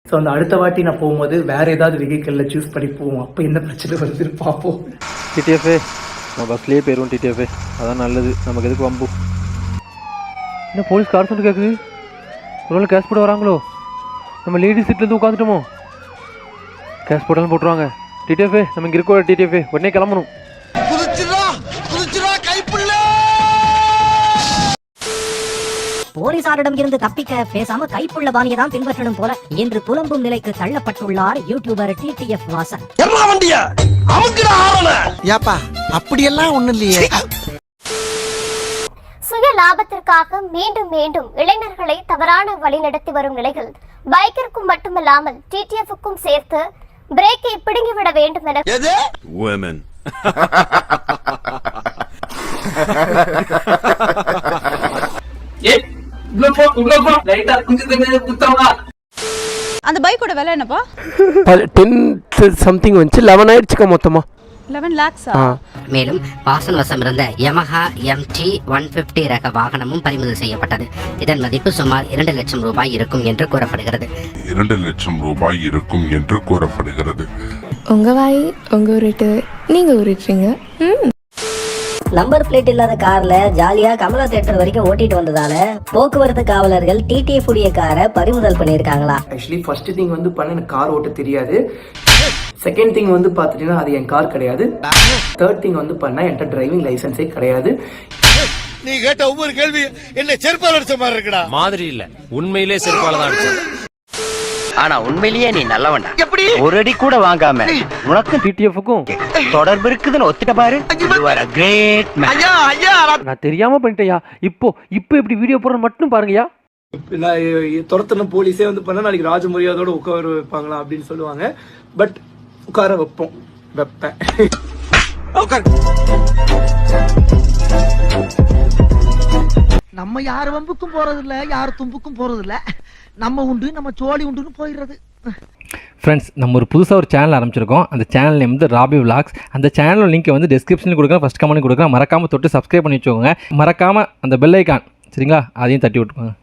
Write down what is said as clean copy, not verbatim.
So அந்த அடுத்த வாட்டி நான் போகும்போது வேறு ஏதாவது வெஹிக்கிளில் சூஸ் பண்ணி போவோம். அப்போ என்ன பிரச்சனை வருதுன்னு பார்ப்போம். டிடிஎஃப்ஏ நம்ம பஸ்லேயே போயிடுவோம். டிடிஎஃப்ஏ அதான் நல்லது. நமக்கு எதுக்கு வம்பு? என்ன போலீஸ் கார் சவுண்டு கேட்குது? ஒரு கேஷ் போட வராங்களோ? நம்ம லேடிஸ் சீட்லேருந்து உட்காந்துட்டோமோ? கேஷ் போட்டாலும் போட்டுருவாங்க. டிடிஎஃப்ஏ நம்ம இங்கே இருக்கோம். டிடிஎஃப்ஏ உடனே கிளம்பணும். போலீசாரிடம் இருந்து தப்பிக்க பேசாம கைப்புள்ள பாணியை தான் பின்பற்றணும் போல என்று புலம்பும் நிலைக்கு தள்ளப்பட்டுள்ளார் யூடியூபர் டிடிஎஃப் வாசன். அப்படியெல்லாம் ஒண்ணு இல்லையே. சுய லாபத்திற்காக மீண்டும் மீண்டும் இளைஞர்களை தவறான வழி நடத்தி வரும் நிலையில் பைக்கிற்கும் மட்டுமல்லாமல் டிடிஎஃப்க்கும் சேர்த்து பிரேக்கை பிடுங்கிவிட வேண்டும் என அந்த பைக்கோட விலை என்னப்பா? 10 சம்திங் வந்துச்சு. 11 ஆயிடுச்சுக்கா மொத்தமா. 11 lakhs. மேலும் வாசன் வசம் இருந்த Yamaha MT 150 ரக வாகனமும் பறிமுதல் செய்யப்பட்டது. இதன் மதிப்பு சுமார் 2 லட்சம் ரூபாய் இருக்கும் என்று கூறப்படுகிறது. 2 லட்சம் ரூபாய் இருக்கும் என்று கூறப்படுகிறது. உங்க வாய் உங்க ஊரிட்டு நீங்க ஊரிட்டுறீங்க. நம்பர் பிளேட் இல்லாத கார்ல ஜாலியா கமலா தியேட்டர் வரைக்கும் ஓட்டிட்டு வந்ததால போக்குவரத்து காவலர்கள் டிடிஎஃப் உடைய காரை பறிமுதல் பண்ணியிருக்காங்களா. ஆக்சுவலி ஃபர்ஸ்ட் திங் வந்து எனக்கு கார் ஓட்ட தெரியாது. செகண்ட் திங் வந்து பார்த்துட்டீங்கன்னா அது என் கார் கிடையாது. தேர்ட் திங் வந்து என்கிட்ட டிரைவிங் லைசன்ஸே கிடையாது. நீ கேட்ட ஒவ்வொரு கேள்வி என்ன செருப்பால அடிச்ச மாதிரி இருக்குடா. மாதிரி இல்ல, உண்மையிலே செருப்பால தான் அடிச்சேன். ஆனா உண்மையிலேயே நீ நல்லவன்டா. எப்படி ஒரு அடி கூட வாங்காம உனக்கும் டிடிஎஃப்க்கும் தொடர்பு இருக்குதுன்னு ஒத்துட்ட பாரு. You are a great man. நான் தெரியாம பண்ணிட்டேயா. இப்போ இப்படி வீடியோ போடுறது மட்டும் பாருங்கயா. துரத்துன போலீஸே வந்து நாளைக்கு ராஜமரியாதையோட உட்கார வைப்பாங்களா அப்படின்னு சொல்லுவாங்க. பட் உட்கார வைப்பேன். நம்ம யார் வம்புக்கும் போறது இல்ல, யார் தும்புக்கும் போறது இல்ல. நம்ம உண்டு நம்ம சோழி உண்டுன்னு போயிடுறது. ஃப்ரெண்ட்ஸ், நம்ம ஒரு புதுசாக ஒரு சேனல் ஆரம்பிச்சிருக்கோம். அந்த சேனல் நேம் வந்து ராபி விலாக்ஸ். அந்த சேனல் லிங்க் வந்து டிஸ்கிரிப்ஷனில் கொடுக்குறேன், ஃபஸ்ட் கமெண்ட் கொடுக்குறேன். மறக்காமல் தொட்டு சப்ஸ்கிரைப் பண்ணி வச்சுக்கோங்க. மறக்காமல் அந்த பெல் ஐக்கான் சரிங்களா, அதையும் தட்டி விட்டுக்கோங்க.